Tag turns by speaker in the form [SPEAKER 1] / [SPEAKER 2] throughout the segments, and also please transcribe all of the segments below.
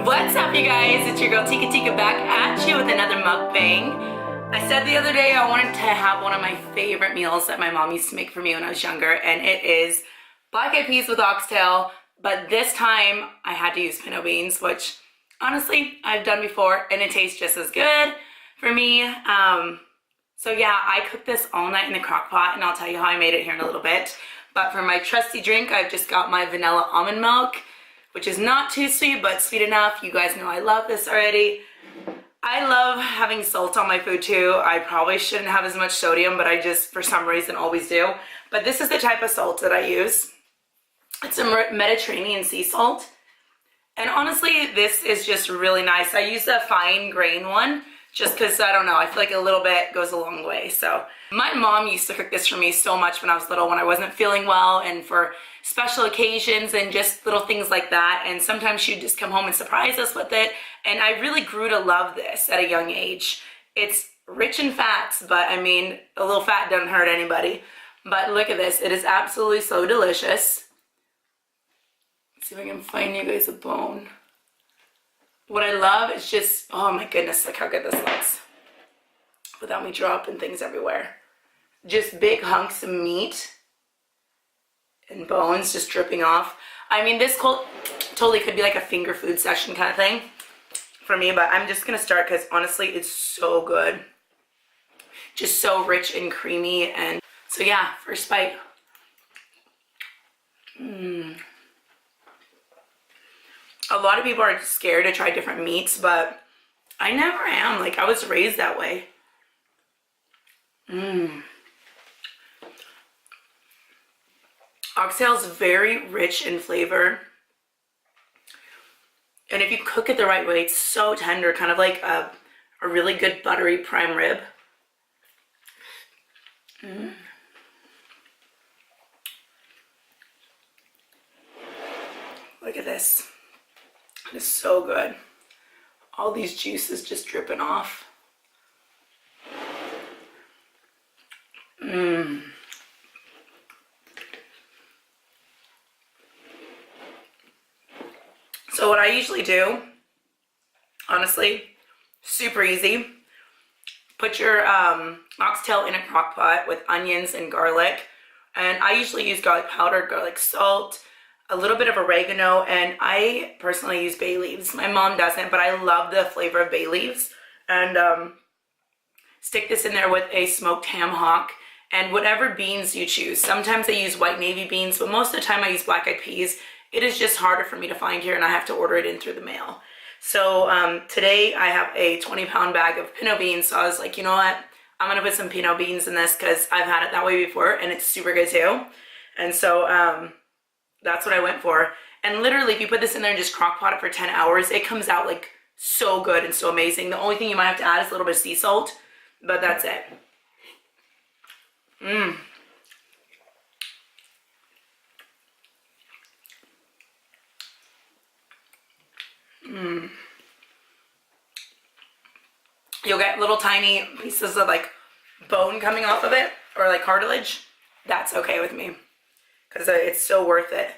[SPEAKER 1] What's up, you guys? It's your girl Tika Tikah back at you with another mukbang. I said the other day I wanted to have one of my favorite meals that my mom used to make for me when I was younger, and it is black eyed peas with oxtail, but this time I had to use pinto beans, which honestly I've done before and it tastes just as good for me. So yeah, I cooked this all night in the crock pot, and I'll tell you how I made it here in a little bit. But for my trusty drink, I've just got my vanilla almond milk, which is not too sweet, but sweet enough. You guys know I love this already. I love having salt on my food too. I probably shouldn't have as much sodium, but I just, for some reason, always do. But this is the type of salt that I use. It's a Mediterranean sea salt. And honestly, this is just really nice. I use a fine grain one, just because, I don't know, I feel like a little bit goes a long way. So my mom used to cook this for me so much when I was little, when I wasn't feeling well, and for special occasions and just little things like that. And sometimes she'd just come home and surprise us with it. And I really grew to love this at a young age. It's rich in fats, but I mean, a little fat doesn't hurt anybody. But look at this. It is absolutely so delicious. Let's see if I can find you guys a bone. What I love is just, oh my goodness, look how good this looks. Without me dropping things everywhere. Just big hunks of meat and bones just dripping off. I mean, this totally could be like a finger food session kind of thing for me, but I'm just gonna start because honestly, it's so good. Just so rich and creamy. And so yeah, first bite. A lot of people are scared to try different meats, but I never am. Like, I was raised that way. Oxtail is very rich in flavor. And if you cook it the right way, it's so tender, kind of like a really good buttery prime rib. Look at this. It is so good. All these juices just dripping off. So what I usually do, honestly, super easy. Put your oxtail in a crock pot with onions and garlic. And I usually use garlic powder, garlic salt, a little bit of oregano, and I personally use bay leaves. My mom doesn't, but I love the flavor of bay leaves. And stick this in there with a smoked ham hock and whatever beans you choose. Sometimes I use white navy beans, but most of the time I use black eyed peas. It is just harder for me to find here, and I have to order it in through the mail. So today I have a 20-pound bag of pinto beans, so I was like, you know what? I'm gonna put some pinto beans in this because I've had it that way before, and it's super good too. And so that's what I went for. And literally, if you put this in there and just crock pot it for 10 hours, it comes out like so good and so amazing. The only thing you might have to add is a little bit of sea salt, but that's it. You'll get little tiny pieces of like bone coming off of it, or like cartilage. That's okay with me because it's so worth it.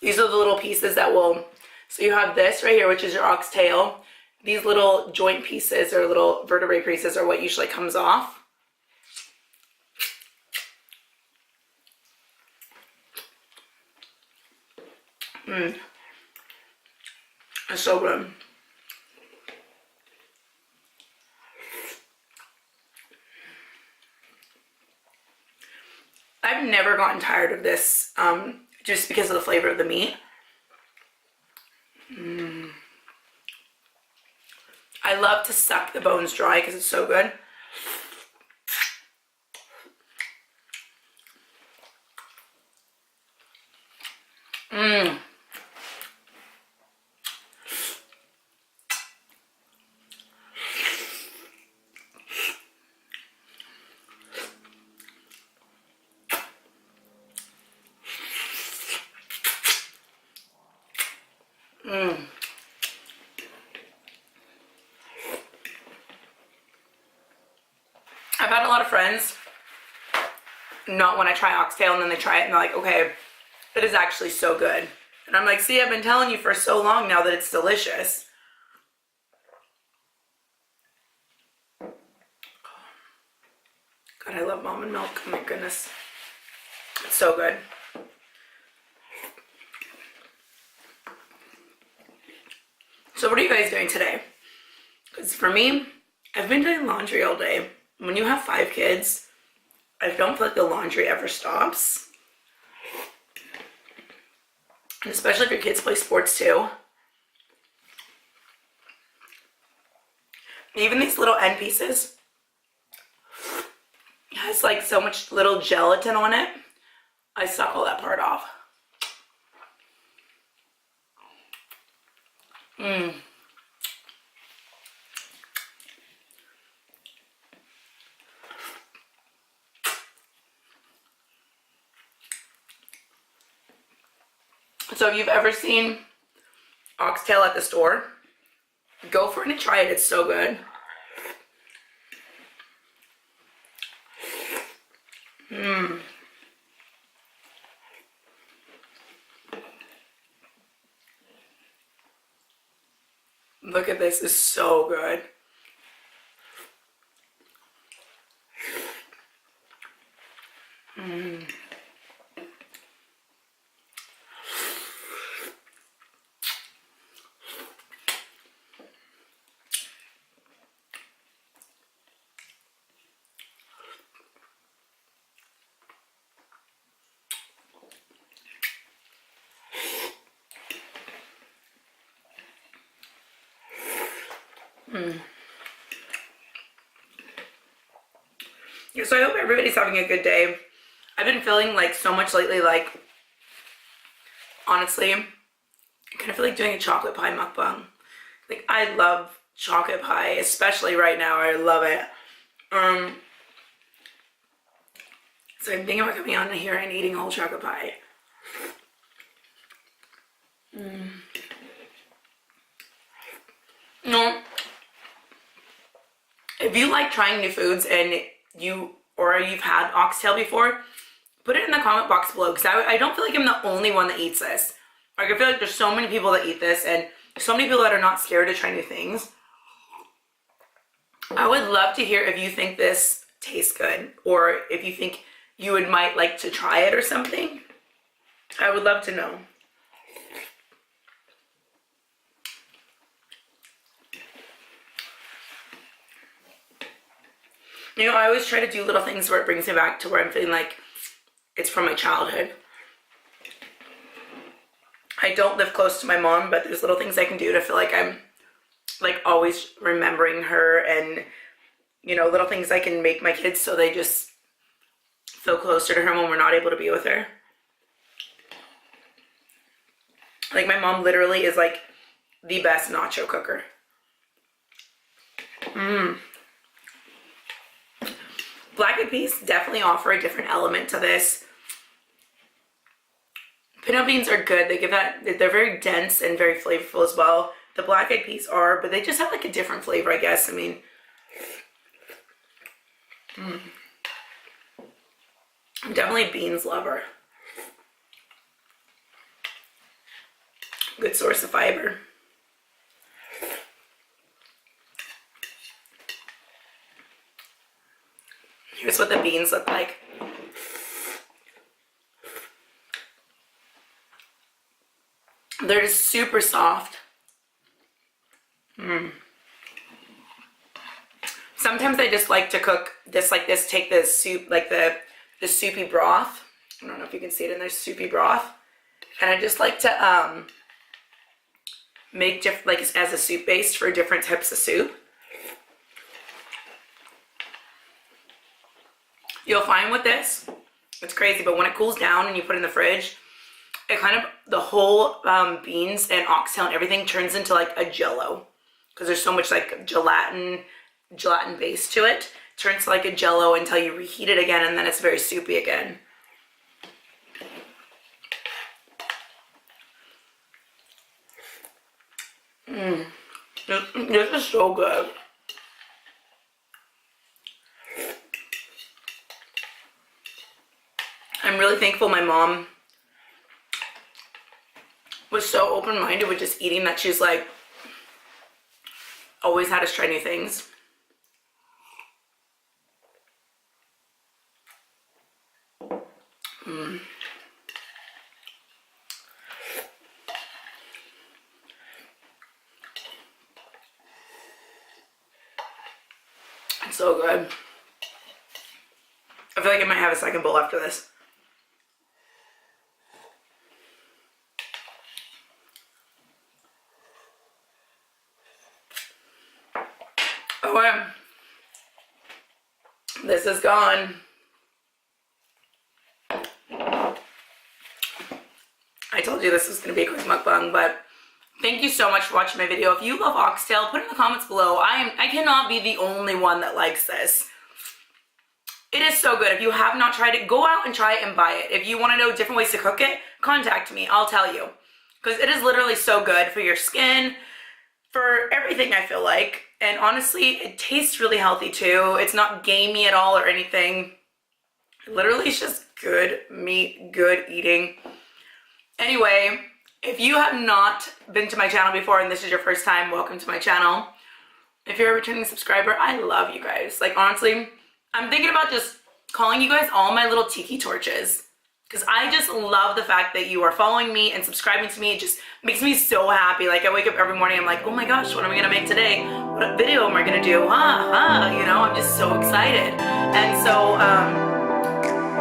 [SPEAKER 1] These are the little pieces that will, so you have this right here, which is your oxtail. These little joint pieces or little vertebrae pieces are what usually comes off. It's so good. I've never gotten tired of this just because of the flavor of the meat. I love to suck the bones dry because it's so good. I've had a lot of friends not when I try oxtail and then they try it and they're like, okay, it is actually so good. And I'm like, see, I've been telling you for so long now that it's delicious. God, I love almond milk. Oh my goodness. It's so good. So what are you guys doing today? Because for me, I've been doing laundry all day. When you have 5 kids, I don't feel like the laundry ever stops. And especially if your kids play sports too. Even these little end pieces, it has like so much little gelatin on it. I suck all that part off. So if you've ever seen oxtail at the store, go for it and try it. It's so good. Look at this. It's so good. So I hope everybody's having a good day. I've been feeling like so much lately, like, honestly, I kind of feel like doing a chocolate pie mukbang. Like, I love chocolate pie, especially right now. I love it. So I'm thinking about coming on here and eating a whole chocolate pie. No. If you like trying new foods and you've had oxtail before, put it in the comment box below, because I don't feel like I'm the only one that eats this. Like, I feel like there's so many people that eat this and so many people that are not scared to try new things. I would love to hear if you think this tastes good, or if you think you might like to try it or something. I would love to know. You know, I always try to do little things where it brings me back to where I'm feeling like it's from my childhood. I don't live close to my mom, but there's little things I can do to feel like I'm like always remembering her, and, you know, little things I can make my kids so they just feel closer to her when we're not able to be with her. Like, my mom literally is like the best nacho cooker. Black-eyed peas definitely offer a different element to this. Pinto beans are good. They give that, they're very dense and very flavorful as well. The black-eyed peas are, but they just have like a different flavor, I guess. I mean, I'm definitely a beans lover. Good source of fiber. Here's what the beans look like. They're just super soft. Sometimes I just like to cook this like this, take the soup, like the soupy broth. I don't know if you can see it in there, soupy broth. And I just like to make like as a soup base for different types of soup. You'll find with this, it's crazy, but when it cools down and you put it in the fridge, it kind of, the whole beans and oxtail and everything turns into like a jello, because there's so much like gelatin base to it. It turns to like a jello until you reheat it again, and then it's very soupy again. This is so good. I'm really thankful my mom was so open-minded with just eating that she's like always had us try new things. It's so good. I feel like I might have a second bowl after this. Okay. This is gone. I told you this was going to be a quick mukbang, but thank you so much for watching my video. If you love oxtail, put it in the comments below. I cannot be the only one that likes this. It is so good. If you have not tried it, go out and try it and buy it. If you want to know different ways to cook it, contact me. I'll tell you. Because it is literally so good for your skin, for everything, I feel like. And honestly, it tastes really healthy too. It's not gamey at all or anything. Literally, it's just good meat, good eating. Anyway, if you have not been to my channel before and this is your first time, welcome to my channel. If you're a returning subscriber, I love you guys. Like, honestly, I'm thinking about just calling you guys all my little tiki torches. Because I just love the fact that you are following me and subscribing to me. It just makes me so happy. Like, I wake up every morning, I'm like, oh my gosh, what am I gonna make today? What video am I gonna do? You know, I'm just so excited. And so,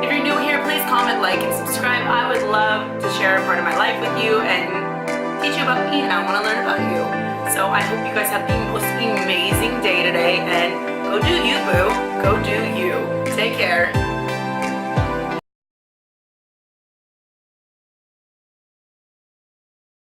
[SPEAKER 1] if you're new here, please comment, like, and subscribe. I would love to share a part of my life with you and teach you about me, and I wanna learn about you. So I hope you guys have the most amazing day today, and go do you, boo. Go do you. Take care.